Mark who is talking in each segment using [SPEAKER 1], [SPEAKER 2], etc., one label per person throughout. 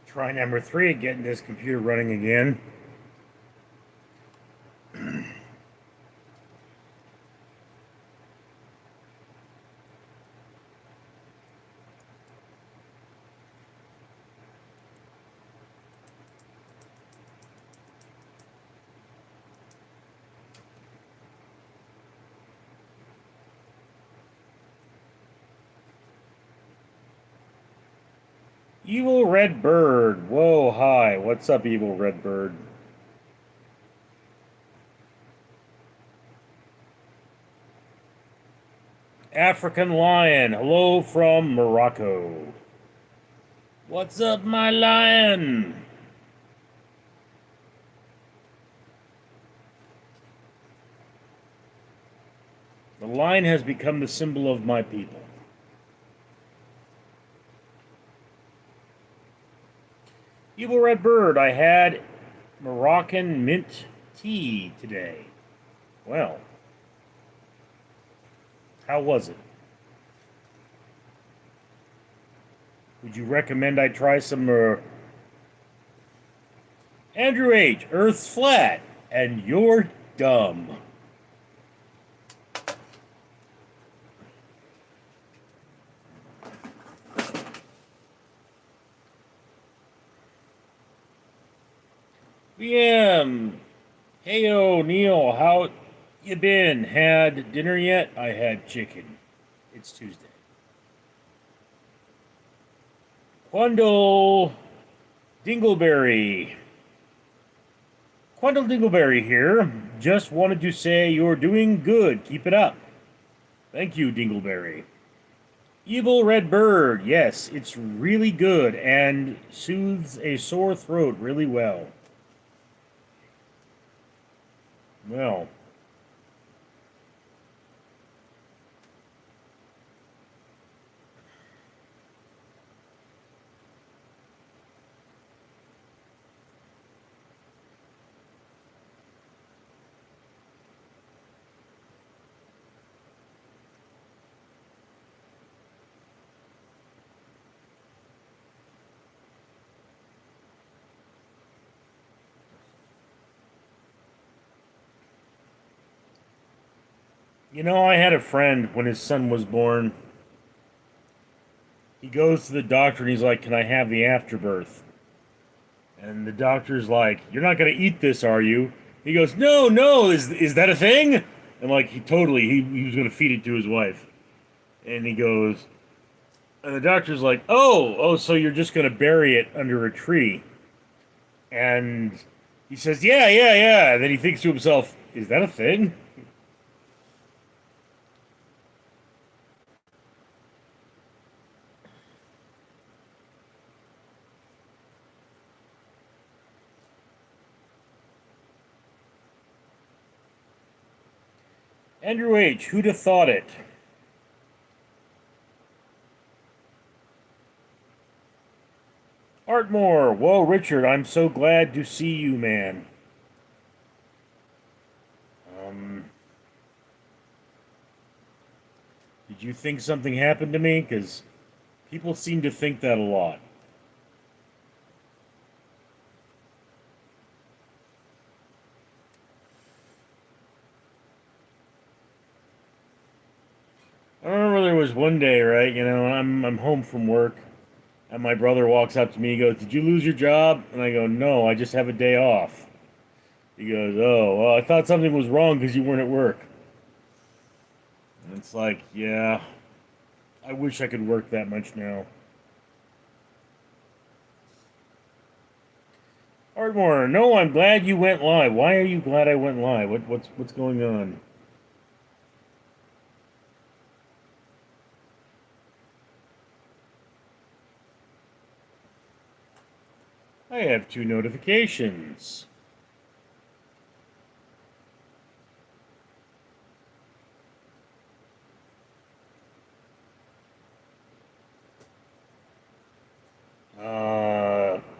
[SPEAKER 1] Try number 3, getting this computer running again. Evil Red Bird. Whoa, hi. What's up, Evil Red Bird? African Lion. Hello from Morocco. What's up, my lion? The lion has become the symbol of my people. Evil Red Bird, I had Moroccan mint tea today. Well, how was it? Would you recommend I try some Andrew H., Earth's flat, and you're dumb. VM. Heyo, Neal, how you been? Had dinner yet? I had chicken. It's Tuesday. Quandle Dingleberry. Quandle Dingleberry here. Just wanted to say you're doing good. Keep it up. Thank you, Dingleberry. Evil Red Bird. Yes, it's really good and soothes a sore throat really well. Well, you know, I had a friend when his son was born. He goes to the doctor and he's like, "Can I have the afterbirth?" And the doctor's like, "You're not gonna eat this, are you?" He goes, "No, no, is that a thing?" And like he was gonna feed it to his wife. And he goes, and the doctor's like, "Oh, so you're just gonna bury it under a tree?" And he says, "Yeah, yeah, yeah." And then he thinks to himself, "Is that a thing?" Andrew H., who'd have thought it? Artmore, whoa, Richard, I'm so glad to see you, man. Um, did you think something happened to me? Because people seem to think that a lot. I remember there was one day, right? You know, I'm home from work, and my brother walks up to me. He goes, "Did you lose your job?" And I go, "No, I just have a day off." He goes, "Oh, well, I thought something was wrong because you weren't at work." And it's like, yeah, I wish I could work that much now. Ardmore, no, I'm glad you went live. Why are you glad I went live? What's going on? I have 2 notifications.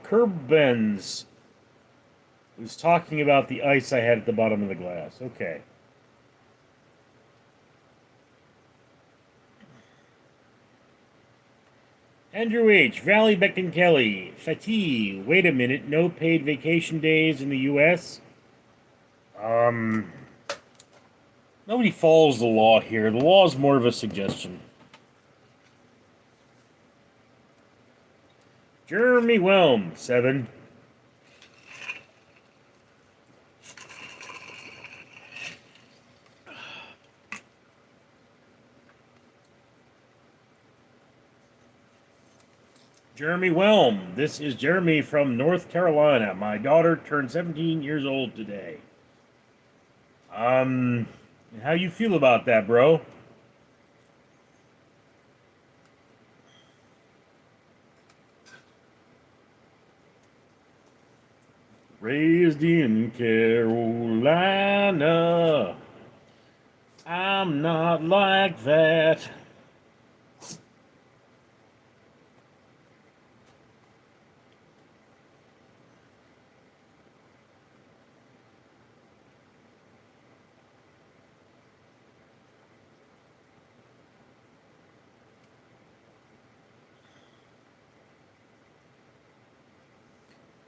[SPEAKER 1] Curb Benz was talking about the ice I had at the bottom of the glass. Okay. Andrew H. Valley Beckton Kelly. Fatigue. Wait a minute. No paid vacation days in the U.S. Nobody follows the law here. The law is more of a suggestion. Jeremy Whelm, 7. Jeremy Whelm. This is Jeremy from North Carolina. My daughter turned 17 years old today. How you feel about that, bro? Raised in Carolina. I'm not like that.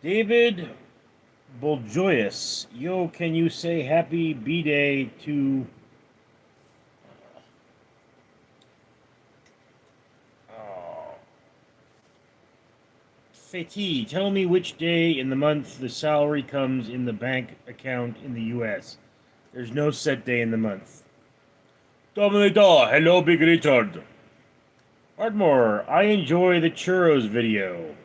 [SPEAKER 1] David Boljoyous. Yo, can you say happy B-Day to... Fati, tell me which day in the month the salary comes in the bank account in the U.S. There's no set day in the month. Dominator, hello, Big Richard. Ardmore, I enjoy the churros video.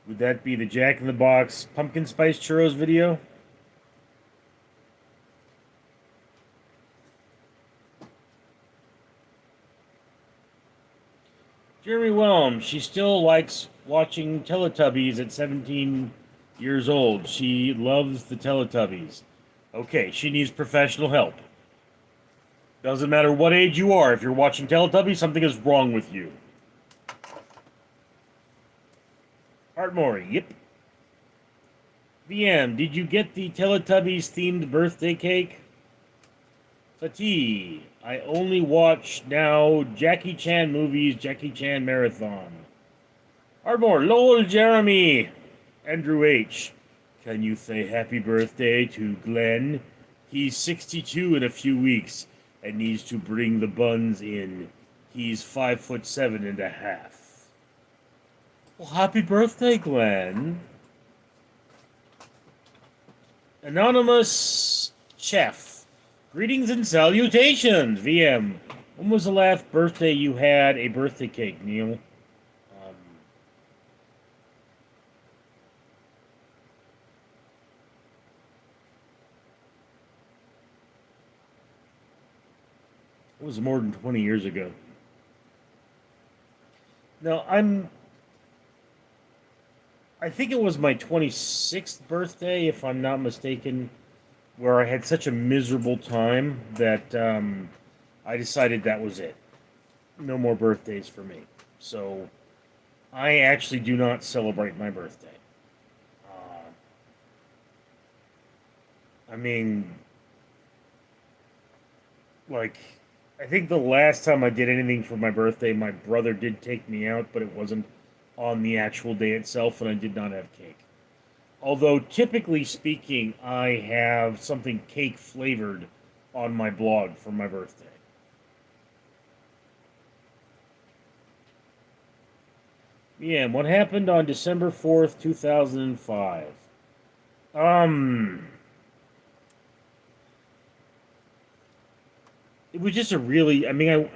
[SPEAKER 1] Would that be the Jack in the Box pumpkin spice churros video? Jeremy Whelm, she still likes watching Teletubbies at 17 years old. She loves the Teletubbies. Okay, she needs professional help. Doesn't matter what age you are, if you're watching Teletubbies, something is wrong with you. Art yep. VM, did you get the Teletubbies themed birthday cake? Fatih, I only watch now Jackie Chan movies, Jackie Chan marathon. Ardmore, lol, Jeremy. Andrew H. Can you say happy birthday to Glenn? He's 62 in a few weeks and needs to bring the buns in. He's 5'7.5". Well, happy birthday, Glenn. Anonymous Chef. Greetings and salutations, VM. When was the last birthday you had a birthday cake, Neil? It was more than 20 years ago. No, I think it was my 26th birthday, if I'm not mistaken, where I had such a miserable time that I decided that was it. No more birthdays for me. So I actually do not celebrate my birthday. I mean, like, I think the last time I did anything for my birthday, my brother did take me out, but it wasn't on the actual day itself, and I did not have cake. Although, typically speaking, I have something cake flavored on my blog for my birthday. Yeah, what happened on December 4th, 2005? It was just a really, I mean,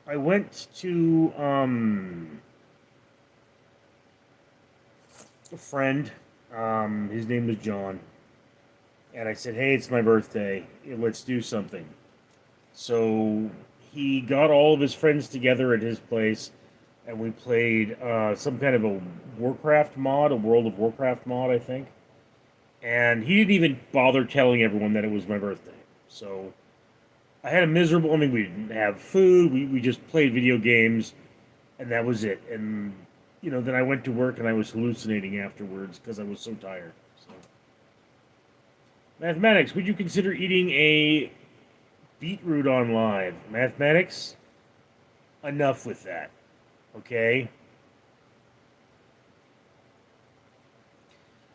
[SPEAKER 1] I went to a friend. His name was John, and I said, "Hey, it's my birthday. Let's do something." So he got all of his friends together at his place, and we played some kind of a Warcraft mod, a World of Warcraft mod, I think. And he didn't even bother telling everyone that it was my birthday. So I had a miserable. I mean, we didn't have food. We just played video games, and that was it. And then I went to work and I was hallucinating afterwards because I was so tired. So mathematics. Would you consider eating a beetroot on live? Mathematics. Enough with that. Okay.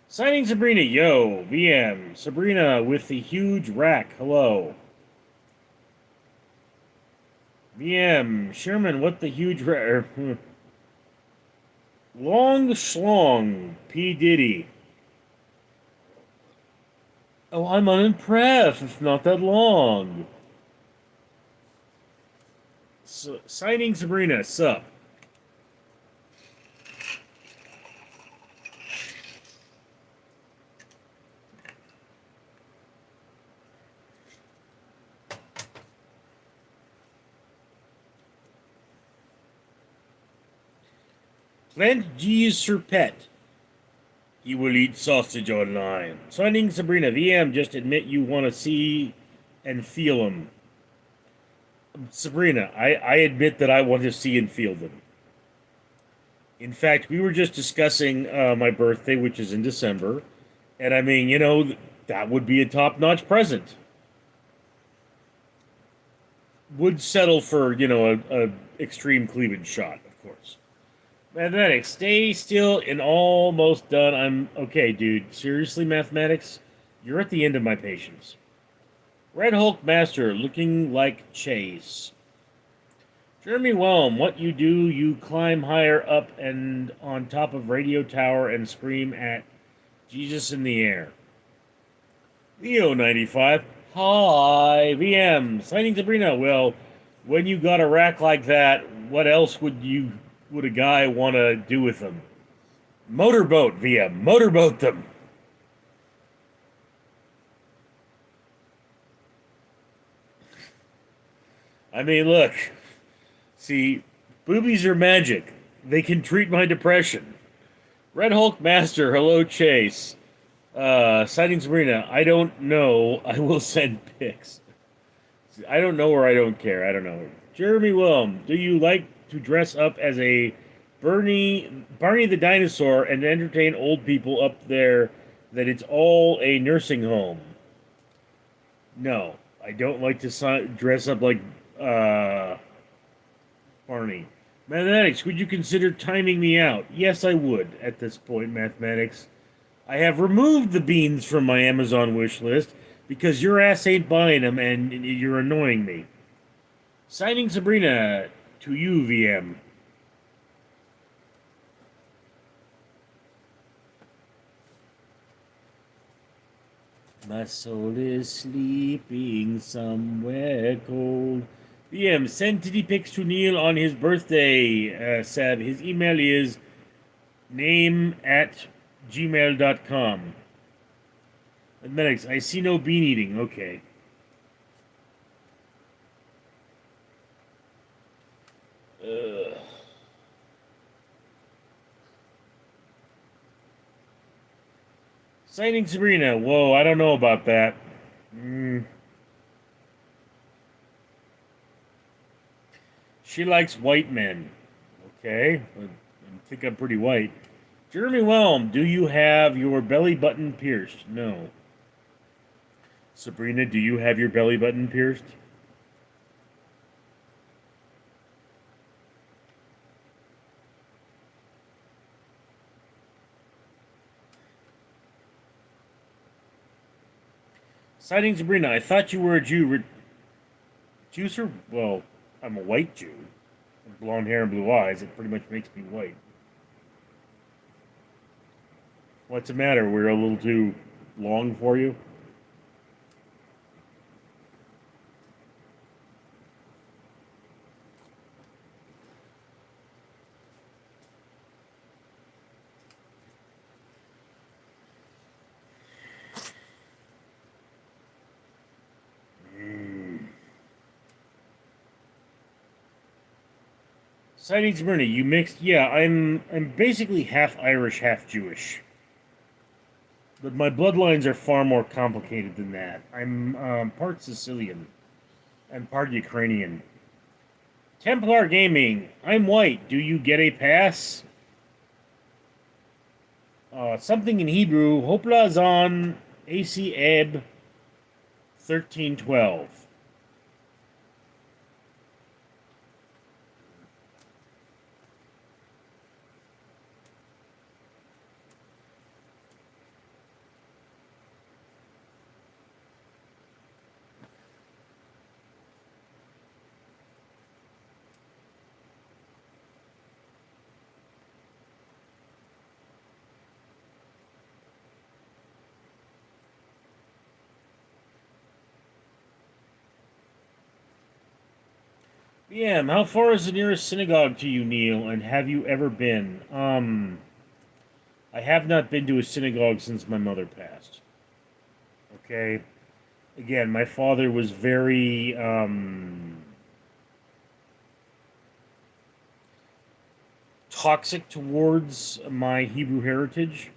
[SPEAKER 1] Signing Sabrina. Yo, VM. Sabrina with the huge rack. Hello. VM. Sherman, what the huge rack. Long Schlong. P. Diddy. Oh, I'm unimpressed. It's not that long. So, signing Sabrina. Sup. Plant G's Serpet. He will eat sausage online. Signing Sabrina. VM, just admit you want to see and feel him. Sabrina, I admit that I want to see and feel them. In fact, we were just discussing my birthday, which is in December. And I mean, that would be a top notch present. Would settle for, a extreme cleavage shot, of course. Mathematics, stay still and almost done. I'm okay, dude. Seriously, mathematics? You're at the end of my patience. Red Hulk Master, looking like Chase. Jeremy Whelm, what you do, you climb higher up and on top of radio tower and scream at Jesus in the air. Leo 95, hi, VM, signing Sabrina. Well, when you got a rack like that, what else would a guy want to do with them? Motorboat, VM, motorboat them. I mean, look, see, boobies are magic. They can treat my depression. Red Hulk Master, hello, Chase. Sighting Sabrina, I don't know. I will send pics. I don't know or I don't care. I don't know. Jeremy Willem, do you like to dress up as a Barney the dinosaur and entertain old people up there that it's all a nursing home? No, I don't like to dress up like Barney. Mathematics, would you consider timing me out? Yes, I would at this point, mathematics. I have removed the beans from my Amazon wish list because your ass ain't buying them and you're annoying me. Signing Sabrina to you, VM. My soul is sleeping somewhere cold. VM, send titty pics to Neil on his birthday, Seb. His email is name@gmail.com. Mathematics, I see no bean eating. Okay. Ugh. Signing Sabrina. Whoa, I don't know about that. She likes white men. Okay. I think I'm pretty white. Jeremy Whelm, do you have your belly button pierced? No. Sabrina, do you have your belly button pierced? Sighting Sabrina, I thought you were a Jew. Juicer? Well, I'm a white Jew. With blonde hair and blue eyes. It pretty much makes me white. What's the matter? We're a little too long for you? Sighting Smyrna, you mixed. Yeah, I'm basically half Irish, half Jewish. But my bloodlines are far more complicated than that. I'm part Sicilian and part Ukrainian. Templar Gaming, I'm white. Do you get a pass? Something in Hebrew. Hopla Zon AC Eb 1312. Yeah, how far is the nearest synagogue to you, Neil? And have you ever been? I have not been to a synagogue since my mother passed. Okay. Again, my father was very toxic towards my Hebrew heritage.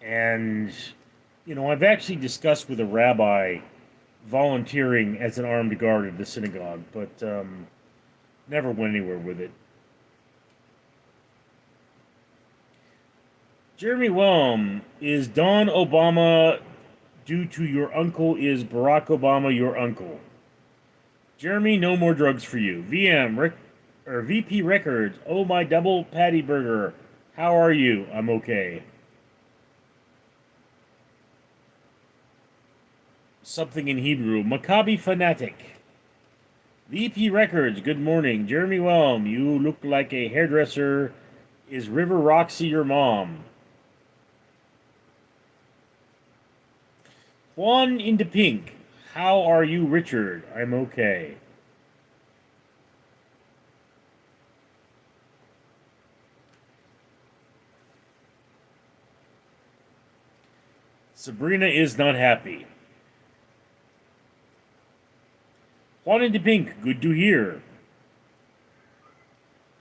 [SPEAKER 1] And, I've actually discussed with a rabbi volunteering as an armed guard at the synagogue, but never went anywhere with it. Jeremy Whelm, is Don Obama due to your uncle? Is Barack Obama your uncle? Jeremy, no more drugs for you. VP Records, oh my double patty burger. How are you? I'm okay. Something in Hebrew. Maccabi Fanatic. VP Records, good morning. Jeremy Whelm, you look like a hairdresser. Is River Roxy your mom? Juan into Pink. How are you, Richard? I'm okay. Sabrina is not happy. Juan into Pink, good to hear.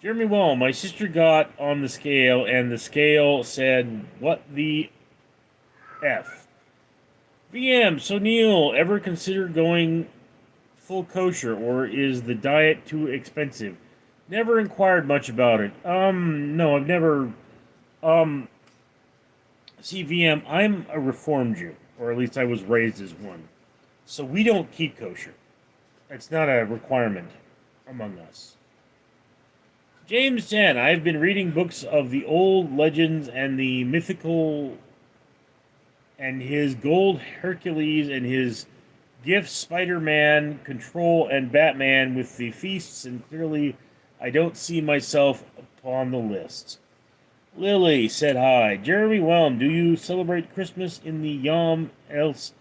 [SPEAKER 1] Jeremy Wall, my sister got on the scale, and the scale said, what the F? VM, so Neil, ever consider going full kosher, or is the diet too expensive? Never inquired much about it. No, I've never, see, VM, I'm a Reform Jew, or at least I was raised as one. So we don't keep kosher. It's not a requirement among us. James 10, I've been reading books of the old legends and the mythical, and his gold Hercules and his gifts Spider-Man, Control, and Batman with the feasts, and clearly I don't see myself upon the list. Lily said hi. Jeremy Whelm, do you celebrate Christmas in the Yom Else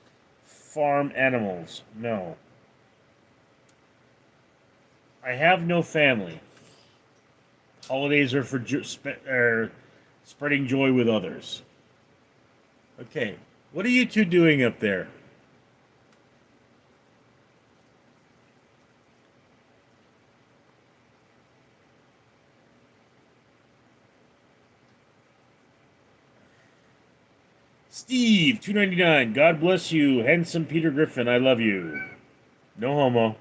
[SPEAKER 1] farm animals? No. I have no family. Holidays are for spreading joy with others. Okay, what are you two doing up there? Steve, 299. God bless you, handsome Peter Griffin. I love you. No homo.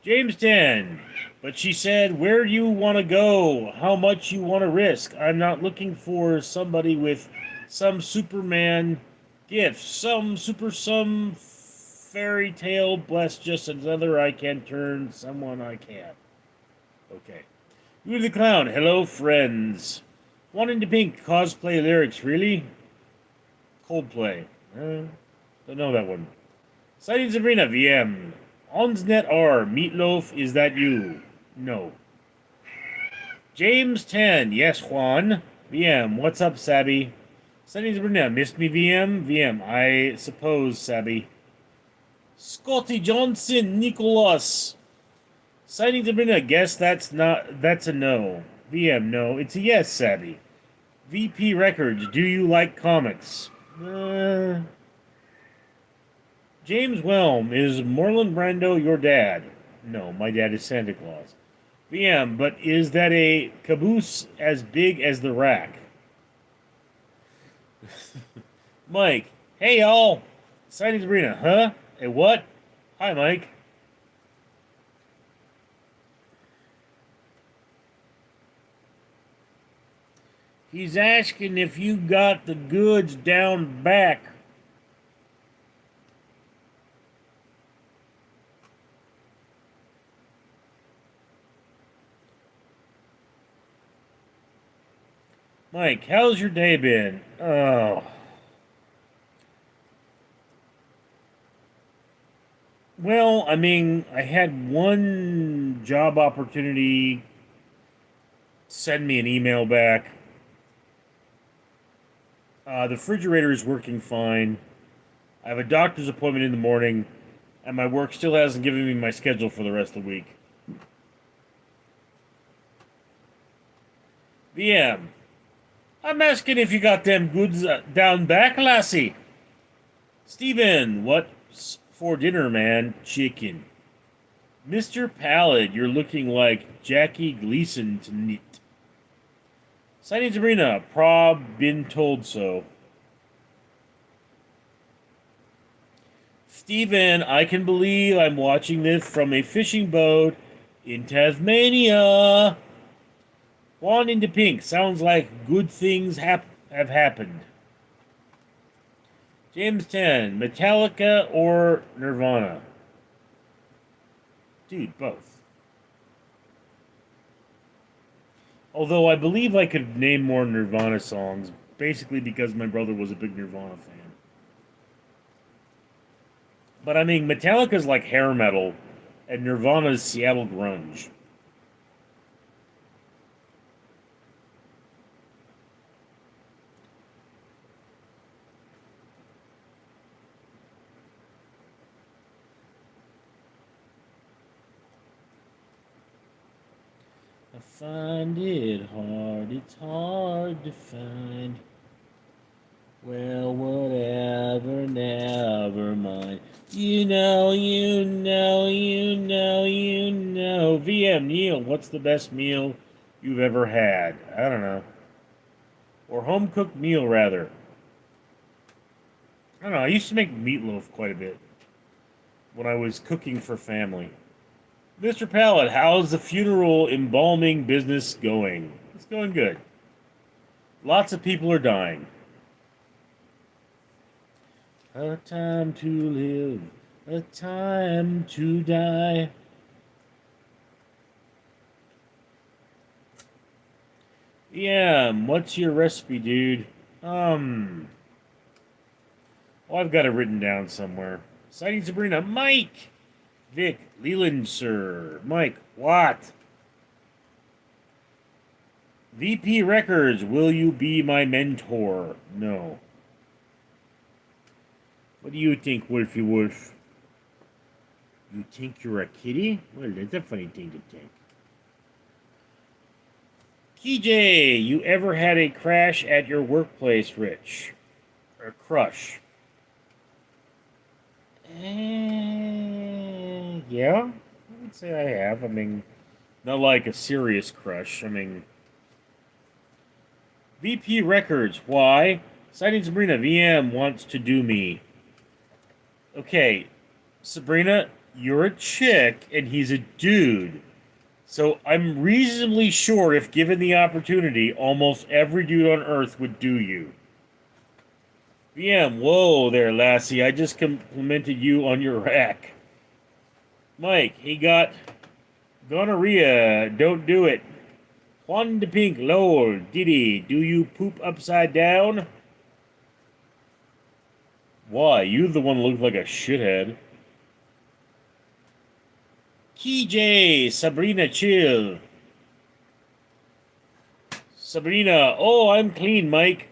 [SPEAKER 1] James 10. But she said, where do you want to go? How much you want to risk? I'm not looking for somebody with some Superman gift. Some fairy tale bless just another I can turn someone I can. Okay. You the Clown. Hello, friends. Wanting to Pink cosplay lyrics, really? Coldplay. Don't know that one. Sighting Sabrina, VM. Onsnet R. Meatloaf, is that you? No. James 10. Yes, Juan. VM. What's up, Sabby? Sighting Sabrina. Missed me, VM? VM. I suppose, Sabby. Scotty Johnson. Nicholas. Sighting Sabrina. Guess that's a no. VM. No. It's a yes, Sabby. VP Records. Do you like comics? James Whelm, is Marlon Brando your dad? No, my dad is Santa Claus. VM, but is that a caboose as big as the rack? Mike, hey y'all. Sightings Arena, huh? A what? Hi, Mike. He's asking if you got the goods down back. Mike, how's your day been? Oh. Well, I mean, I had one job opportunity send me an email back. The refrigerator is working fine. I have a doctor's appointment in the morning, and my work still hasn't given me my schedule for the rest of the week. VM, I'm asking if you got them goods down back, lassie. Steven, what's for dinner, man? Chicken. Mr. Pallid, you're looking like Jackie Gleason tonight. Sightings Arena, prob been told so. Steven, I can believe I'm watching this from a fishing boat in Tasmania. Juan into pink, sounds like good things have happened. James 10, Metallica or Nirvana? Dude, both. Although I believe I could name more Nirvana songs, basically because my brother was a big Nirvana fan. But I mean, Metallica's like hair metal, and Nirvana's Seattle grunge. I find it hard, it's hard to find. Well, whatever, never mind. You know, you know, you know, you know. VM Neal, what's the best meal you've ever had? I don't know. Or home cooked meal, rather. I don't know. I used to make meatloaf quite a bit when I was cooking for family. Mr. Pallet, how's the funeral embalming business going? It's going good. Lots of people are dying. A time to live, a time to die. Yeah, what's your recipe, dude? Oh, I've got it written down somewhere. Citing Sabrina, Mike! Vic, Leland, sir. Mike, what? VP Records, will you be my mentor? No. What do you think, Wolfie Wolf? You think you're a kitty? Well, that's a funny thing to think. TJ, you ever had a crash at your workplace, Rich? Or crush? Yeah, I would say I have. I mean, not like a serious crush. I mean, VP Records, why? Sighting Sabrina, VM wants to do me. Okay, Sabrina, you're a chick and he's a dude. So I'm reasonably sure if given the opportunity, almost every dude on Earth would do you. VM, whoa there, lassie. I just complimented you on your rack. Mike, he got gonorrhea. Don't do it. Juan de Pink, lol. Diddy, do you poop upside down? Why? You the one who looked like a shithead. KJ, Sabrina, chill. Sabrina, oh, I'm clean, Mike.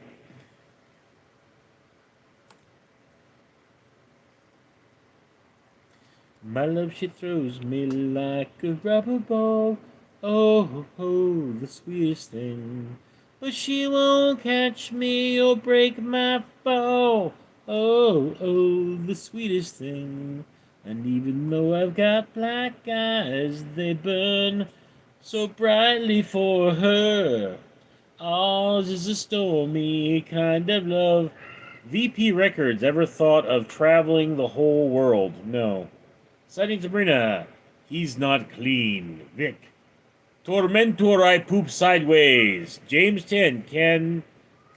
[SPEAKER 1] My love, she throws me like a rubber ball. Oh, oh, the sweetest thing. But she won't catch me or break my fall. Oh, oh, the sweetest thing. And even though I've got black eyes, they burn so brightly for her. Ours is a stormy kind of love. VP Records ever thought of traveling the whole world? No. Citing Sabrina, he's not clean. Vic. Tormentor, I poop sideways. James 10, can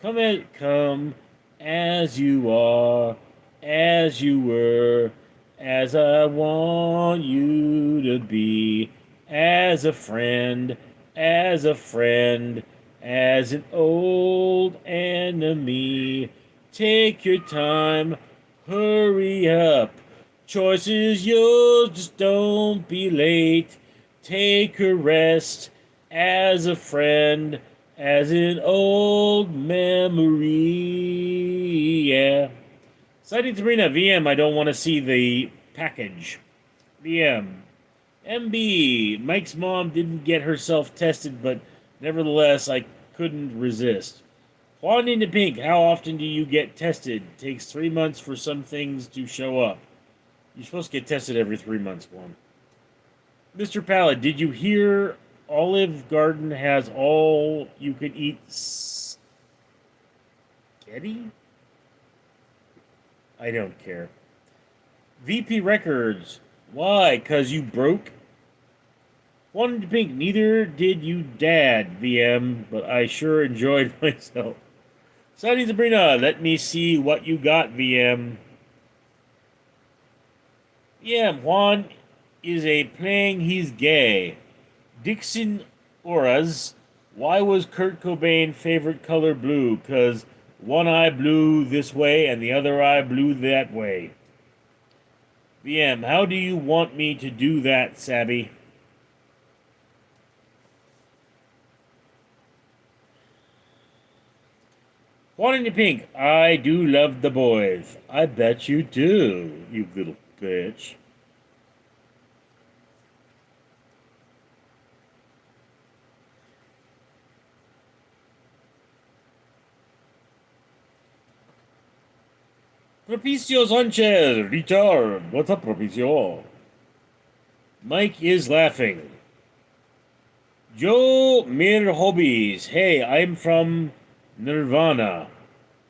[SPEAKER 1] come as you are, as you were, as I want you to be, as a friend, as a friend, as an old enemy. Take your time, hurry up. Choice is yours, just don't be late. Take a rest as a friend, as an old memory. Yeah. Citing Sabrina, VM, I don't want to see the package. VM. MB, Mike's mom didn't get herself tested, but nevertheless, I couldn't resist. Juan into Pink, how often do you get tested? Takes 3 months for some things to show up. You're supposed to get tested every 3 months, Juan. Mr. Pallet, did you hear Olive Garden has all you can eat spaghetti? I don't care. VP Records, why? 'Cause you broke? Wanted to Pink, neither did you, Dad, VM, but I sure enjoyed myself. Sunny Sabrina, let me see what you got, VM. Yeah, Juan is a playing he's gay. Dixon Auras, why was Kurt Cobain favorite color blue? 'Cause one eye blew this way and the other eye blew that way. VM, how do you want me to do that, Sabby? Juan in the Pink, I do love the boys. I bet you do, you little bitch. Propicio Sanchez, Richard. What's up, Propicio? Mike is laughing. Joe Mir Hobbies. Hey, I'm from Nirvana.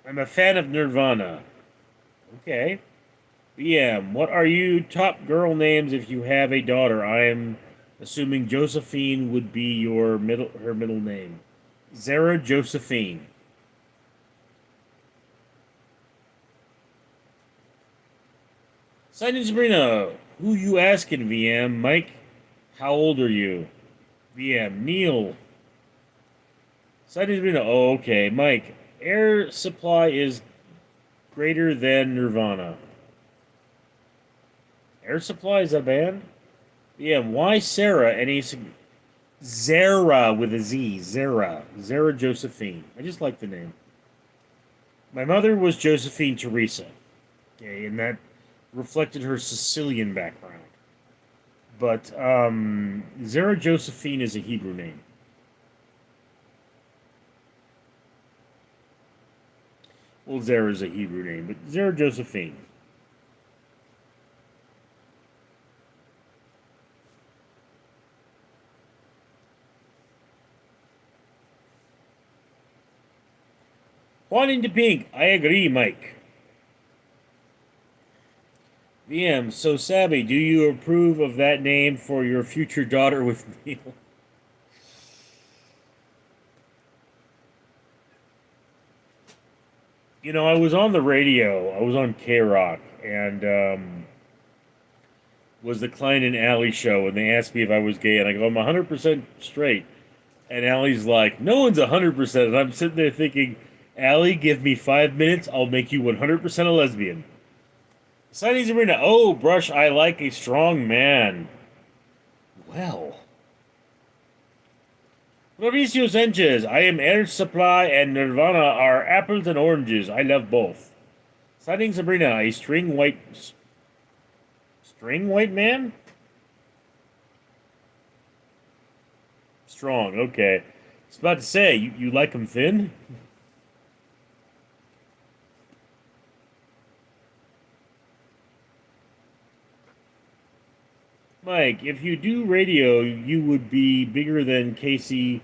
[SPEAKER 1] I'm a fan of Nirvana. Okay. BM, what are you top girl names if you have a daughter? I am assuming Josephine would be her middle name. Zara Josephine. Sign in Sabrina. Who you asking, VM? Mike, how old are you? VM, Neal. Sign in Sabrina. Oh, okay. Mike, Air Supply is greater than Nirvana. Air Supply is a band? VM, why Sarah? Any Zara with a Z. Zara. Zara Josephine. I just like the name. My mother was Josephine Teresa. Okay, and that reflected her Sicilian background. But Zara Josephine is a Hebrew name. Well, Zara is a Hebrew name, but Zara Josephine. Juan into Pink. I agree, Mike. VM, so Sabby, do you approve of that name for your future daughter with Neil? You know, I was on the radio. I was on K-Rock, and was the Klein and Alley show, and they asked me if I was gay, and I go, I'm 100% straight. And Allie's like, no one's 100%. And I'm sitting there thinking, Allie, give me 5 minutes, I'll make you 100% a lesbian. Sightings Arena. Oh, Brush, I like a strong man. Well. Mauricio Sanchez. I am Air Supply and Nirvana are apples and oranges. I love both. Sightings Sabrina. A string white man? Strong, okay. I was about to say, you like him thin? Mike, if you do radio, you would be bigger than Casey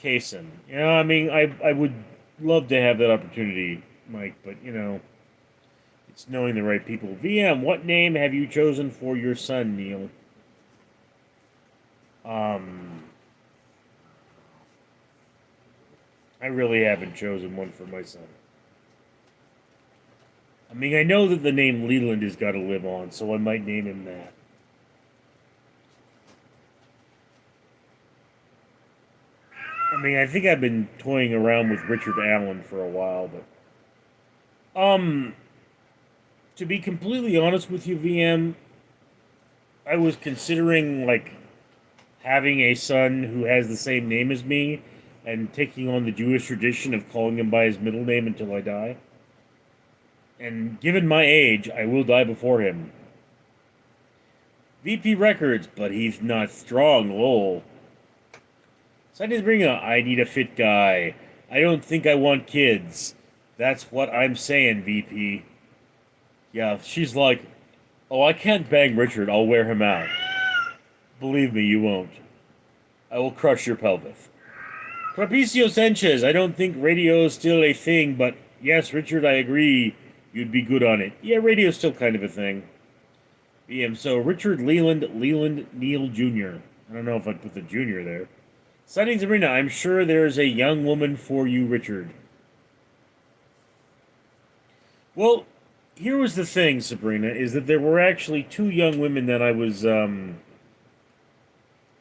[SPEAKER 1] Kasem. You know, I mean, I would love to have that opportunity, Mike, but you know, it's knowing the right people. VM, what name have you chosen for your son, Neil? Um, I really haven't chosen one for my son. I mean, I know that the name Leland has got to live on, so I might name him that. I mean, I think I've been toying around with Richard Allen for a while, but to be completely honest with you, VM, I was considering like having a son who has the same name as me and taking on the Jewish tradition of calling him by his middle name until I die. And given my age, I will die before him. VP Records, but he's not strong, lol. So I need to bring a I need a fit guy. I don't think I want kids. That's what I'm saying, VP. Yeah, she's like, oh, I can't bang Richard. I'll wear him out. Believe me, you won't. I will crush your pelvis. Trapecio Sanchez, I don't think radio is still a thing, but yes, Richard, I agree. You'd be good on it. Yeah, radio's still kind of a thing. BM, so Richard Leland Neal Jr. I don't know if I'd put the junior there. Sightings Arena, I'm sure there's a young woman for you, Richard. Well, here was the thing, Sabrina, is that there were actually two young women that I was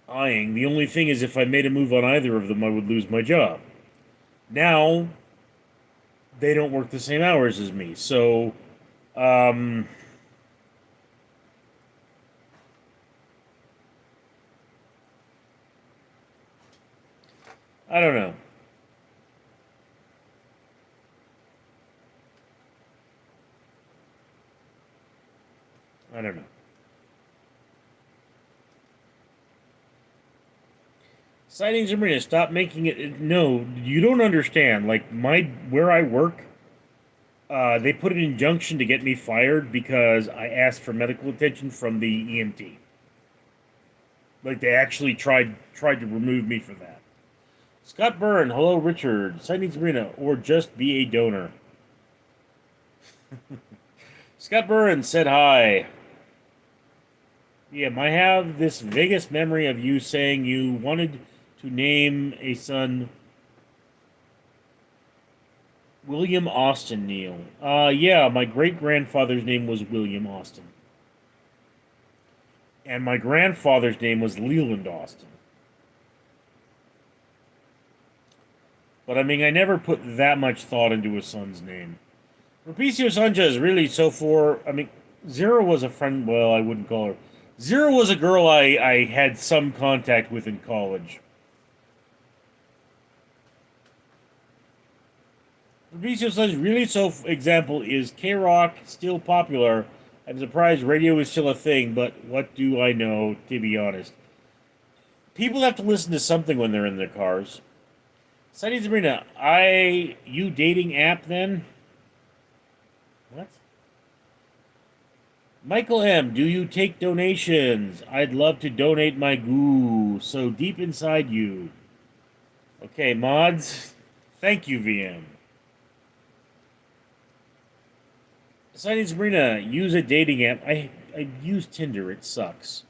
[SPEAKER 1] eyeing. The only thing is if I made a move on either of them, I would lose my job. Now, they don't work the same hours as me, so I don't know. I don't know. Sightings Arena, stop making it. No, you don't understand. Like where I work, they put an injunction to get me fired because I asked for medical attention from the EMT. Like they actually tried to remove me for that. Scott Byrne, hello Richard. Sightings Arena, or just be a donor. Scott Byrne said hi. Yeah, I have this vaguest memory of you saying you wanted to name a son William Austin Neal. Yeah, my great grandfather's name was William Austin. And my grandfather's name was Leland Austin. But I mean, I never put that much thought into a son's name. Rapicio Sanchez, really, so for, I mean, Zero was a friend, well, I wouldn't call her. Zero was a girl I had some contact with in college. Rapicio Sanchez, really, so example, is K-Rock still popular? I'm surprised radio is still a thing, but what do I know, to be honest? People have to listen to something when they're in their cars. Sunny Sabrina, you dating app then? What? Michael M., do you take donations? I'd love to donate my goo so deep inside you. Okay, mods. Thank you, VM. Sunny Sabrina, use a dating app. I use Tinder. It sucks.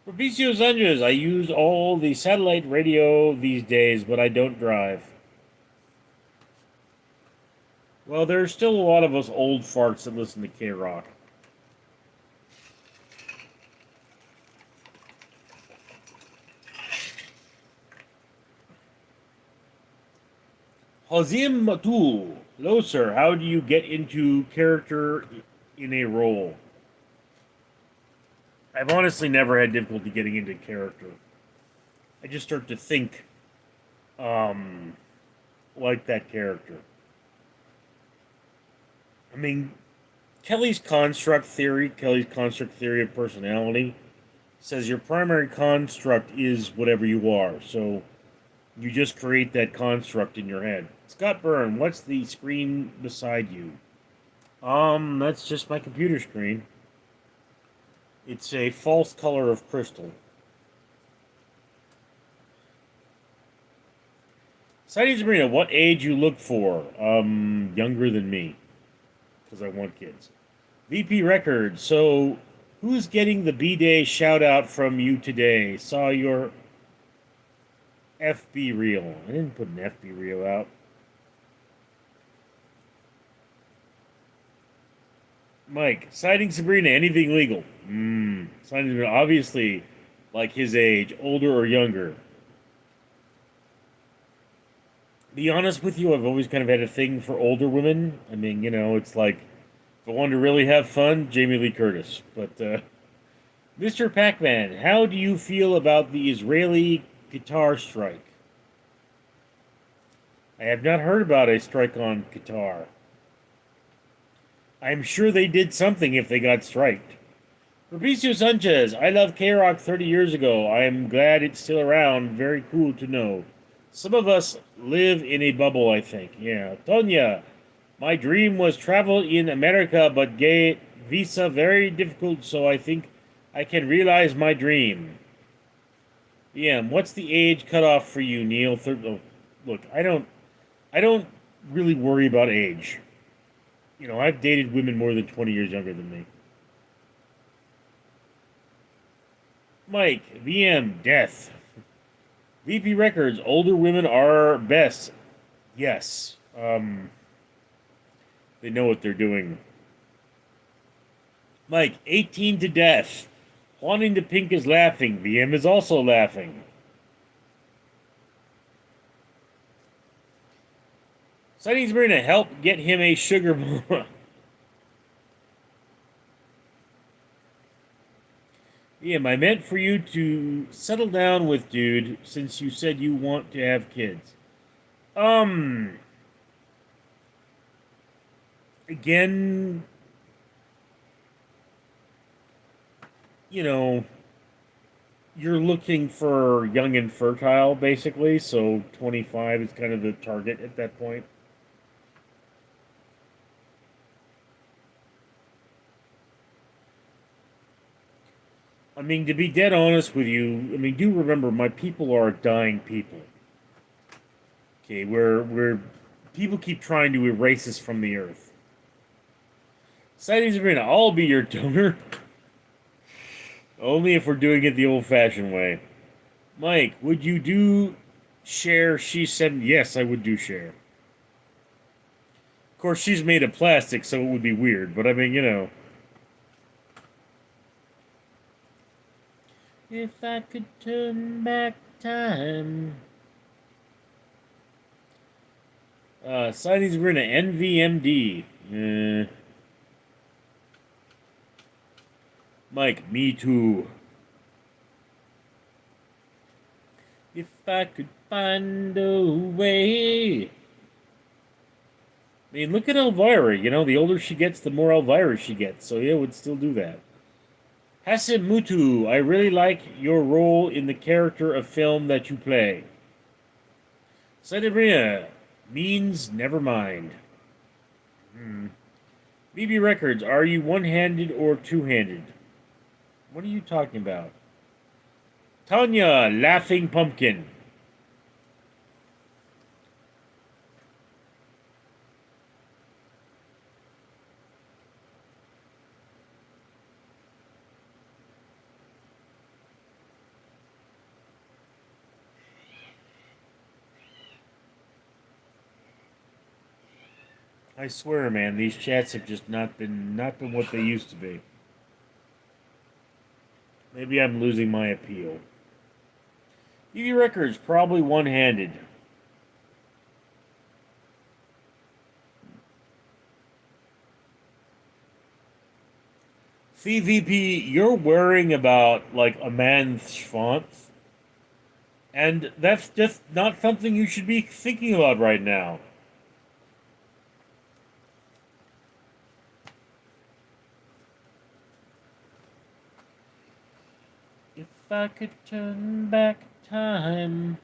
[SPEAKER 1] Fabricio Zanjas, I use all the satellite radio these days, but I don't drive. Well, there's still a lot of us old farts that listen to K-Rock. Hazim Matul. Hello, sir. How do you get into character in a role? I've honestly never had difficulty getting into character. I just start to think, like that character. I mean, Kelly's construct theory of personality says your primary construct is whatever you are. So you just create that construct in your head. Scott Byrne, what's the screen beside you? That's just my computer screen. It's a false color of crystal. Sightings Arena, what age you look for? Younger than me. Because I want kids. VP Records, so who's getting the B-Day shout out from you today? Saw your FB reel. I didn't put an FB reel out. Mike, citing Sabrina, anything legal? Citing Sabrina, obviously, like his age, older or younger. Be honest with you, I've always kind of had a thing for older women. I mean, it's like, if I wanted to really have fun, Jamie Lee Curtis. But, Mr. Pac-Man, how do you feel about the Israeli guitar strike? I have not heard about a strike on Qatar. I'm sure they did something if they got striked. Fabricio Sanchez, I loved K-Rock 30 years ago. I am glad it's still around. Very cool to know. Some of us live in a bubble, I think. Yeah. Tonya, my dream was travel in America, but get visa very difficult, so I think I can realize my dream. Yeah, what's the age cutoff for you, Neil? Look, I don't really worry about age. I've dated women more than 20 years younger than me. Mike, VM, death. VP Records, older women are best. Yes. They know what they're doing. Mike, 18 to death. Wanting to Pink is laughing. VM is also laughing. Sightings Marina, help get him a sugar mama. Yeah, I meant for you to settle down with dude since you said you want to have kids. Again, you're looking for young and fertile, basically, so 25 is kind of the target at that point. I mean, to be dead honest with you, do remember my people are dying people. Okay, where people keep trying to erase us from the earth. Sightings Arena, I'll be your donor. Only if we're doing it the old-fashioned way. Mike, would you do share? She said, yes, I would do share. Of course, she's made of plastic, so it would be weird, but If I could turn back time. Sightings Arena, NVMD. Mike, me too. If I could find a way. Look at Elvira. The older she gets, the more Elvira she gets. So, yeah, would still do that. Hassan Mutu, I really like your role in the character of film that you play. Sadebrina means never mind. BB Records, are you one-handed or two-handed? What are you talking about? Tanya, Laughing Pumpkin. I swear, man, these chats have just not been what they used to be. Maybe I'm losing my appeal. EV Records, probably one-handed. CVP, you're worrying about, like, a man's schwanz. And that's just not something you should be thinking about right now. If I could turn back time.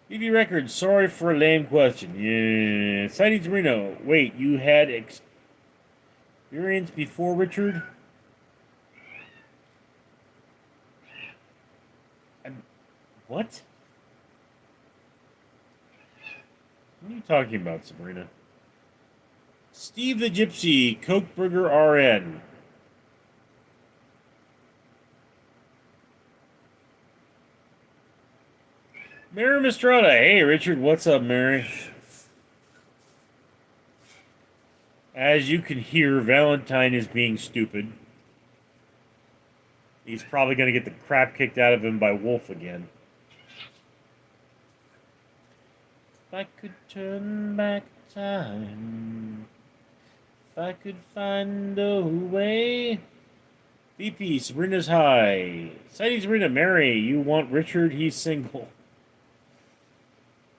[SPEAKER 1] BB Records, sorry for a lame question. Yeah. Sightings Marino. Wait, you had experience before Richard? What? What are you talking about, Sabrina? Steve the Gypsy, Coke Burger RN. Mary Mistrada. Hey, Richard, what's up, Mary? As you can hear, Valentine is being stupid. He's probably going to get the crap kicked out of him by Wolf again. If I could turn back time, if I could find a way. VP, Sabrina's high. Sighting Sabrina, Mary, you want Richard? He's single.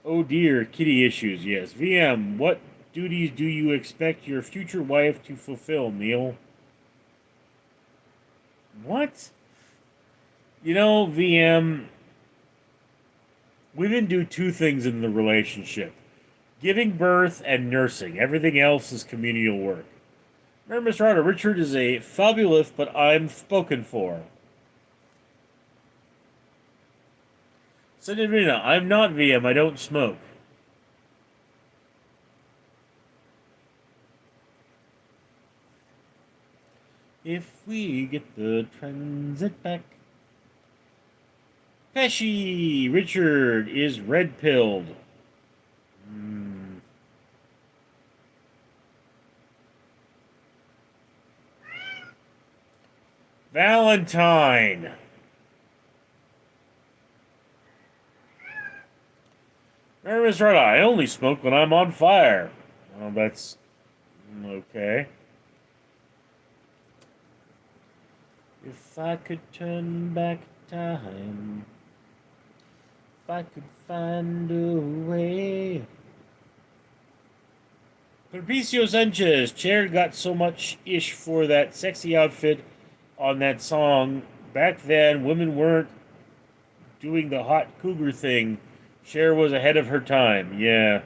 [SPEAKER 1] Oh dear, kitty issues, yes. VM, what duties do you expect your future wife to fulfill, Neil? What? You know, VM, women do two things in the relationship: giving birth and nursing. Everything else is communal work. Remember, Mr. Arthur, Richard is a fabulous, but I'm spoken for. Sabrina, I'm not VM, I don't smoke. If we get the transit back. Pesci, Richard is red-pilled. Valentine. Mary Miss Rhoda, I only smoke when I'm on fire. Well, that's okay. If I could turn back time, if I could find a way. Patricio Sanchez, Chair got so much ish for that sexy outfit on that song. Back then, women weren't doing the hot cougar thing. Cher was ahead of her time, yeah.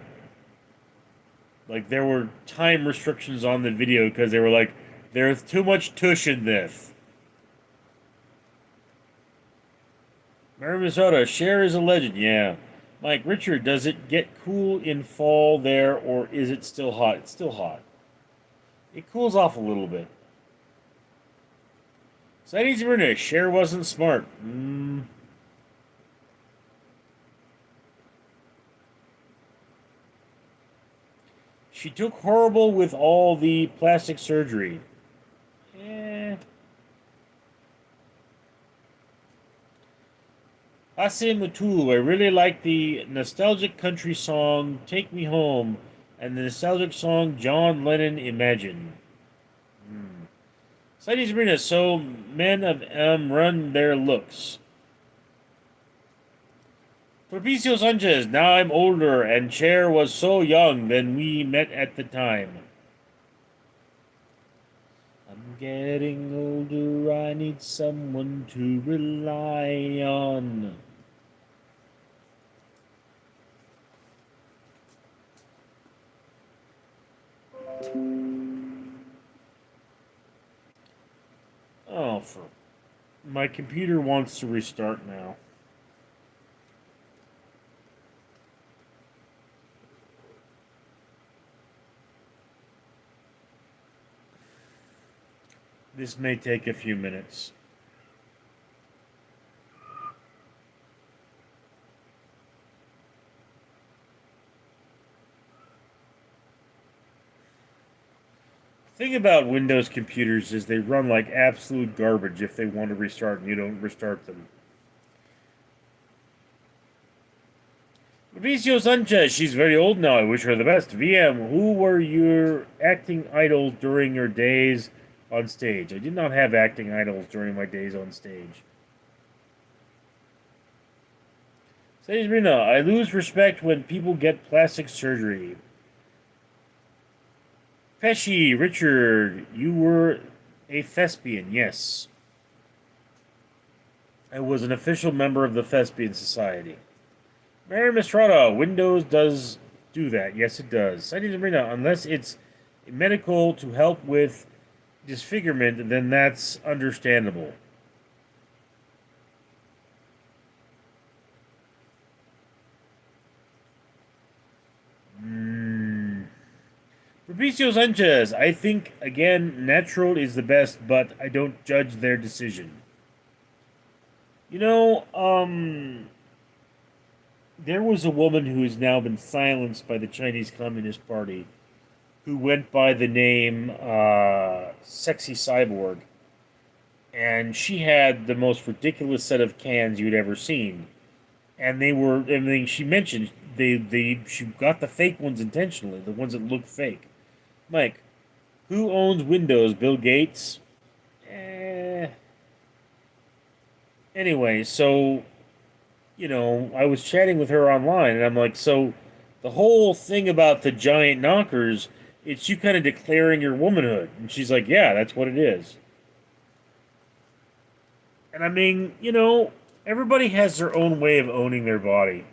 [SPEAKER 1] Like, there were time restrictions on the video because they were like, there's too much tush in this. Mary Minnesota, Cher is a legend, yeah. Mike, Richard, does it get cool in fall there, or is it still hot? It's still hot. It cools off a little bit. Sightings of Renee, Cher wasn't smart. She took horrible with all the plastic surgery. Asim Matul, I really like the nostalgic country song Take Me Home and the nostalgic song John Lennon Imagine. Sightings Arena, so men of M run their looks. Propicio Sanchez, now I'm older and Cher was so young when we met at the time. I'm getting older, I need someone to rely on. Oh, my computer wants to restart now. This may take a few minutes. The thing about Windows computers is they run like absolute garbage if they want to restart and you don't restart them. Mauricio Sanchez, she's very old now. I wish her the best. VM, who were your acting idols during your days on stage? I did not have acting idols during my days on stage. Sabrina, I lose respect when people get plastic surgery. Pesci, Richard, you were a thespian, yes. I was an official member of the Thespian Society. Mary Mistrada, Windows does do that. Yes, it does. Citing Sabrina, unless it's medical to help with disfigurement, then that's understandable. Fabricio Sanchez, I think, again, natural is the best, but I don't judge their decision. You know, there was a woman who has now been silenced by the Chinese Communist Party who went by the name Sexy Cyborg. And she had the most ridiculous set of cans you'd ever seen. And they were, I mean, she mentioned she got the fake ones intentionally, the ones that look fake. Mike, who owns Windows? Bill Gates? Anyway, so, I was chatting with her online, and I'm like, so the whole thing about the giant knockers, it's you kind of declaring your womanhood. And she's like, yeah, that's what it is. And I mean, everybody has their own way of owning their body.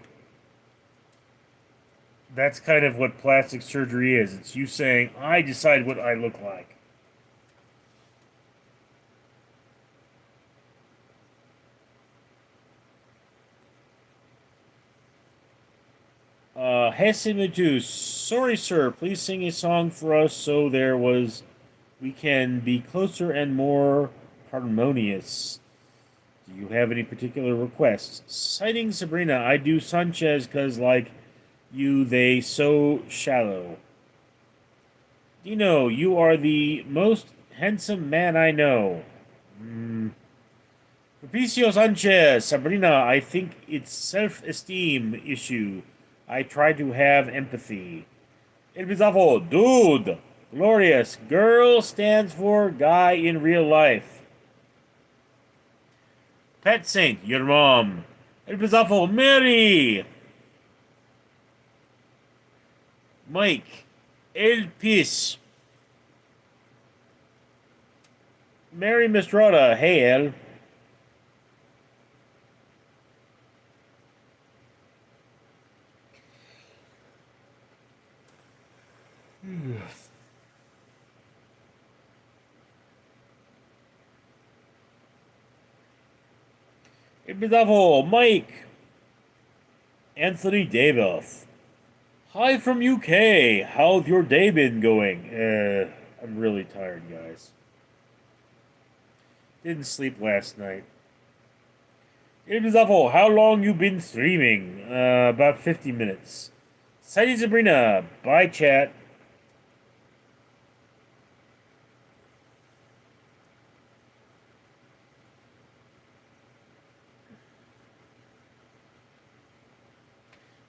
[SPEAKER 1] That's kind of what plastic surgery is. It's you saying, I decide what I look like. Hesimutu, sorry, sir. Please sing a song for us so we can be closer and more harmonious. Do you have any particular requests? Citing Sabrina, I do Sanchez because, like you, they so shallow. Dino, you are the most handsome man I know. Patricio Sanchez, Sabrina, I think it's self-esteem issue. I try to have empathy. El Bizarro, dude, glorious. Girl stands for guy in real life. Pet Saint, your mom. El Bizarro, Mary. Mike, El Pis. Mary Mistrada, hey El. El Bizarro, Mike. Anthony Davis. Hi from UK. How's your day been going? I'm really tired, guys. Didn't sleep last night. It is awful. How long you been streaming? About 50 minutes. Sadie Sabrina. Bye, chat.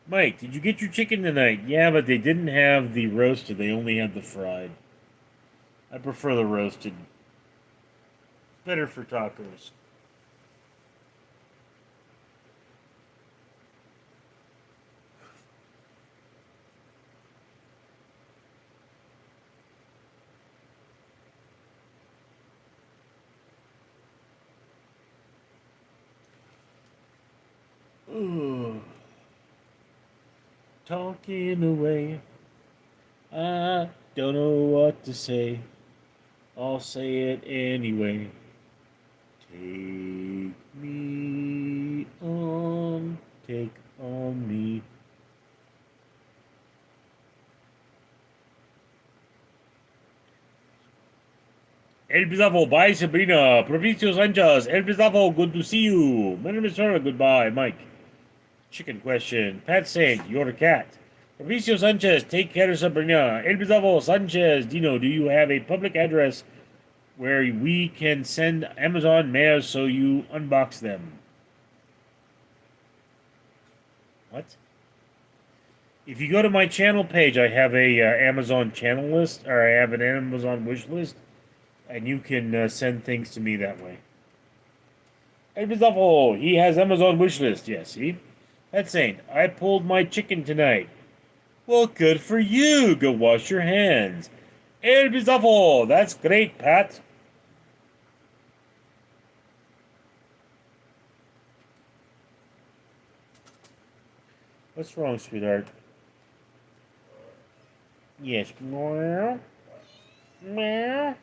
[SPEAKER 1] Mike, did you get your chicken tonight? Yeah, but they didn't have the roasted. They only had the fried. I prefer the roasted. Better for tacos. Ooh. Talking away. I don't know what to say. I'll say it anyway. Take me on, take on me. El Bizarro, bye Sabrina. Provicio Sanchez, El Bizarro, good to see you. My name is Sarah, goodbye, Mike. Chicken question. Pat Saint, you're a cat. Provicio Sanchez, take care of Sabrina. El Bizarro, Sanchez, Dino, do you have a public address where we can send Amazon mails so you unbox them? What? If you go to my channel page, I have a Amazon channel list, or I have an Amazon wish list, and you can send things to me that way. El Bizarro, he has Amazon wish list. Yes, see? Pet Saint, I pulled my chicken tonight. Well, good for you. Go wash your hands. El Bizarro. That's great, Pat. What's wrong, sweetheart? Yes. Meow. Meow.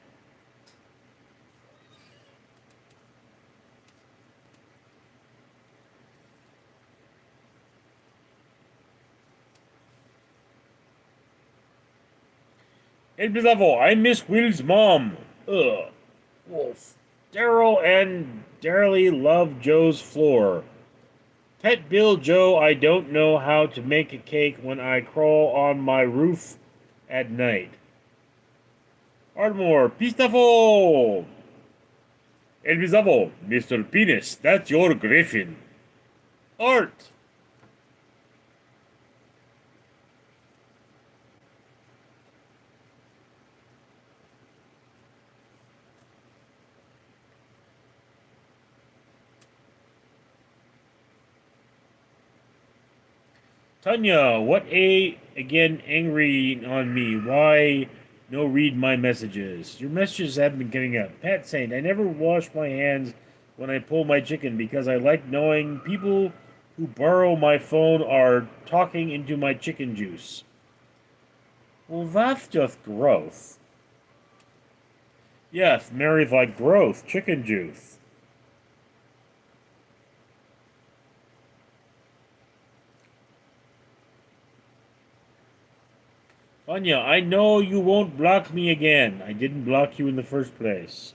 [SPEAKER 1] El Bizarro, I miss Will's mom. Ugh. Wolf. Daryl and dearly love Joe's floor. Pet Bill Joe, I don't know how to make a cake when I crawl on my roof at night. Ardmore, Pistafo! El Bizarro, Mr. Penis, that's your griffin. Art! Tanya, what again angry on me? Why no read my messages? Your messages haven't been getting up. Pat Saint, I never wash my hands when I pull my chicken because I like knowing people who borrow my phone are talking into my chicken juice. Well, that's just gross. Yes, Mary's like gross, chicken juice. Anya, I know you won't block me again. I didn't block you in the first place.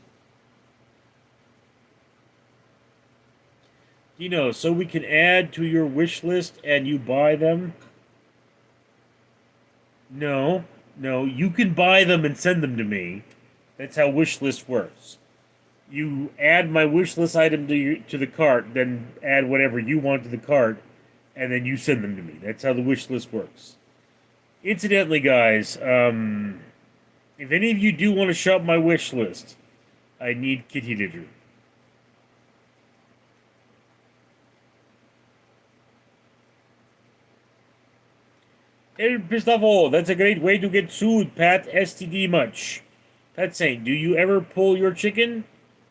[SPEAKER 1] Dino, so we can add to your wish list and you buy them? No, no, you can buy them and send them to me. That's how wish list works. You add my wish list item to the cart, then add whatever you want to the cart, and then you send them to me. That's how the wish list works. Incidentally, guys, if any of you do want to shop my wish list, I need kitty litter. El Pistafo, that's a great way to get sued, Pat. STD much. Pat Saint, do you ever pull your chicken?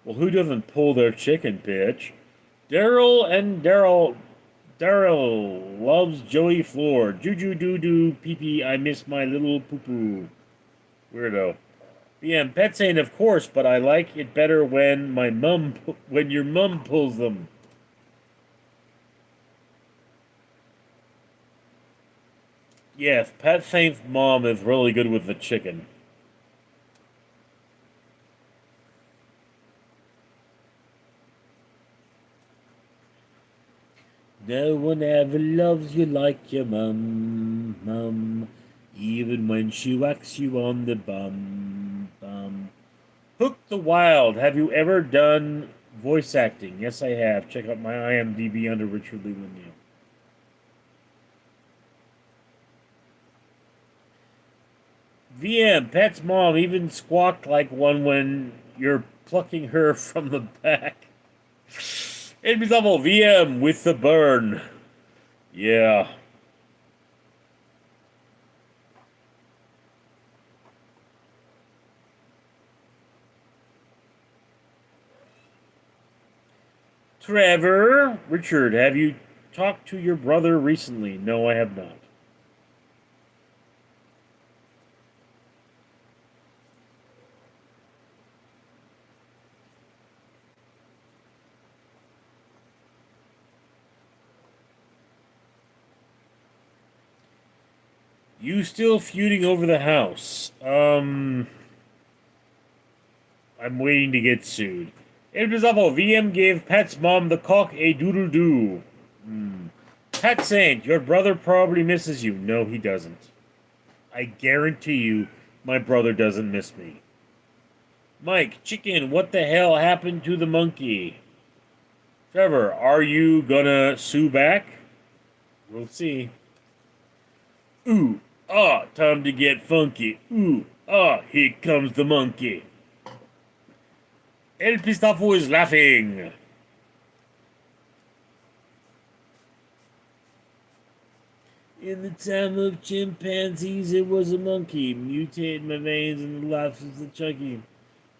[SPEAKER 1] Well, who doesn't pull their chicken, bitch? Daryl loves Joey Floor. Juju doo doo pee pee. I miss my little poo poo. Weirdo. BM Pet Saint, of course, but I like it better when when your mum pulls them. Yes, Pet Saint's mom is really good with the chicken. No one ever loves you like your mum, even when she whacks you on the bum. Hook the Wild, have you ever done voice acting? Yes, I have. Check out my IMDb under Richard Leland Neal. VM, Pet's mom even squawked like one when you're plucking her from the back. Enemy level VM with the burn. Yeah. Trevor, Richard, have you talked to your brother recently? No, I have not. You still feuding over the house? I'm waiting to get sued. El Bizarro, VM gave Pat's mom the cock a doodle doo. Pat Saint, your brother probably misses you. No, he doesn't. I guarantee you, my brother doesn't miss me. Mike, chicken, what the hell happened to the monkey? Trevor, are you gonna sue back? We'll see. Ooh, ah, time to get funky. Ooh, ah, here comes the monkey. El Pistafo is laughing. In the time of chimpanzees, it was a monkey. Mutated my veins and the life is the chunky.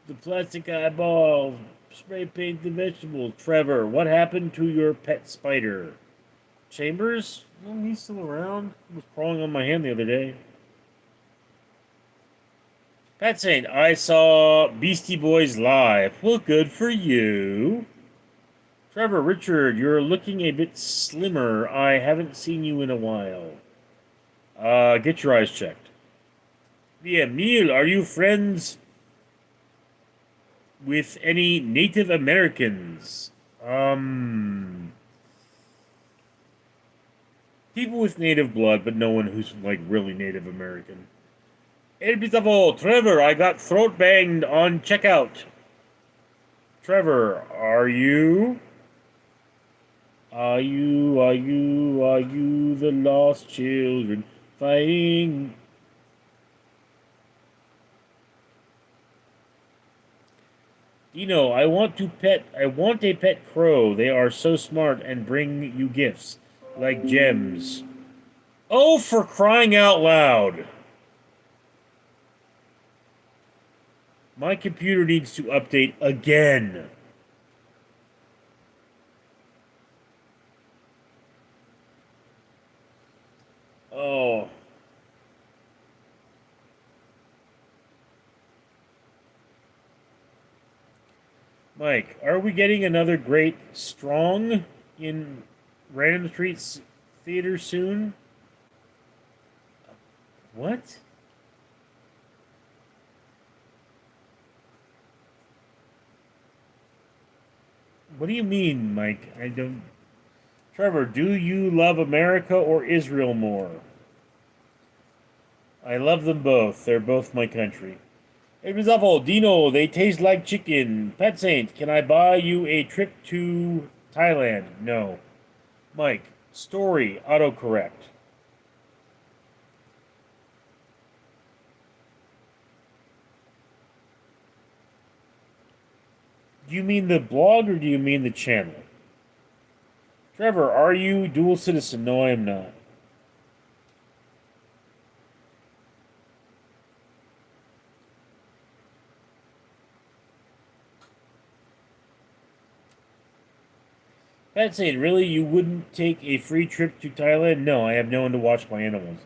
[SPEAKER 1] The plastic eyeball. Spray paint the vegetables. Trevor, what happened to your pet spider? Chambers? Well, he's still around. He was crawling on my hand the other day. Pat Saint, I saw Beastie Boys live. Well, good for you. Trevor, Richard, you're looking a bit slimmer. I haven't seen you in a while. Get your eyes checked. Yeah, Neal, are you friends with any Native Americans? People with native blood, but no one who's, like, really Native American. El Bizavo, Trevor, I got throat banged on checkout. Trevor, are you the lost children fighting? Dino, I want a pet crow. They are so smart and bring you gifts, like gems. Oh, for crying out loud. My computer needs to update again. Oh. Mike, are we getting another great Strong in Random Streets Theater soon? What? What do you mean, Mike? I don't... Trevor, do you love America or Israel more? I love them both. They're both my country. It was awful. Dino, they taste like chicken. Pet Saint, can I buy you a trip to Thailand? No. Mike, story, autocorrect. Do you mean the blog or do you mean the channel? Trevor, are you dual citizen? No, I am not. Pat Saint, really? You wouldn't take a free trip to Thailand? No, I have no one to watch my animals.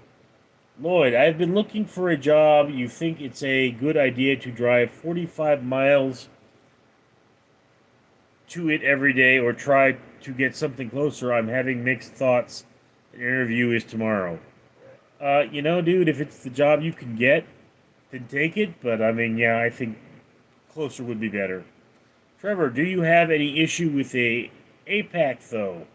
[SPEAKER 1] Lloyd, I've been looking for a job. You think it's a good idea to drive 45 miles to it every day or try to get something closer? I'm having mixed thoughts. An interview is tomorrow. Dude, if it's the job you can get, then take it. But, I mean, yeah, I think closer would be better. Trevor, do you have any issue with a APAC, though?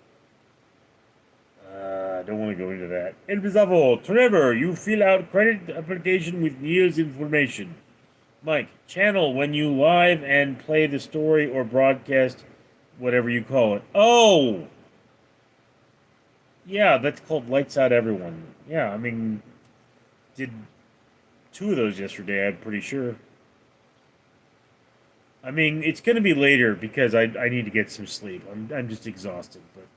[SPEAKER 1] I don't want to go into that. El Bizavo, Trevor, you fill out credit application with Neal's information. Mike, channel when you live and play the story or broadcast, whatever you call it. Oh! Yeah, that's called Lights Out Everyone. Yeah, I mean, did two of those yesterday, I'm pretty sure. I mean, it's going to be later because I need to get some sleep. I'm just exhausted. But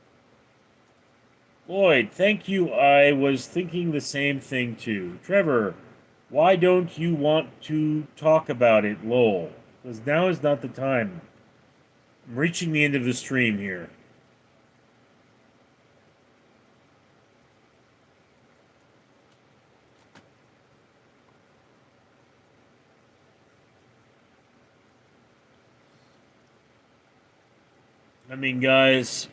[SPEAKER 1] Lloyd, thank you. I was thinking the same thing too. Trevor, why don't you want to talk about it, lol? Because now is not the time. I'm reaching the end of the stream here. I mean, guys,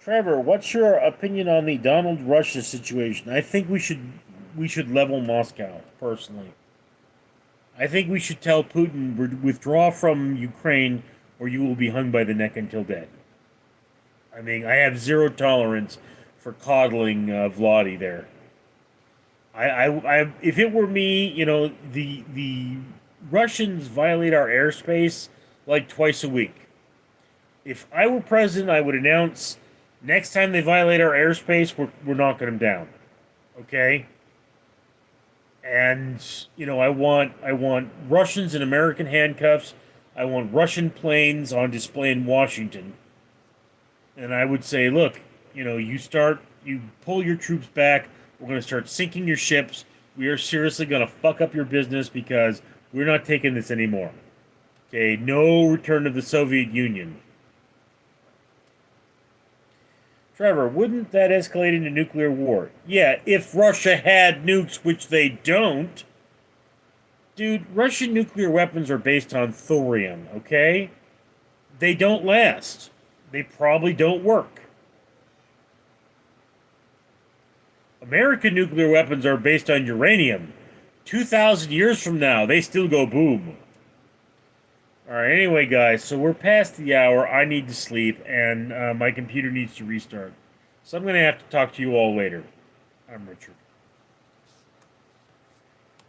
[SPEAKER 1] Trevor, what's your opinion on the Donald Russia situation? I think we should level Moscow, personally. I think we should tell Putin, withdraw from Ukraine or you will be hung by the neck until dead. I mean, I have zero tolerance for coddling Vladi there. If it were me, the Russians violate our airspace like twice a week. If I were president, I would announce Next time they violate our airspace, we're knocking them down. Okay? And I want Russians in American handcuffs. I want Russian planes on display in Washington. And I would say, look, you pull your troops back. We're going to start sinking your ships. We are seriously going to fuck up your business because we're not taking this anymore. Okay, no return to the Soviet Union. Trevor, wouldn't that escalate into nuclear war? Yeah, if Russia had nukes, which they don't. Dude, Russian nuclear weapons are based on thorium, okay? They don't last. They probably don't work. American nuclear weapons are based on uranium. 2,000 years from now, they still go boom. Alright, anyway, guys, so we're past the hour. I need to sleep, and my computer needs to restart. So I'm going to have to talk to you all later. I'm Richard.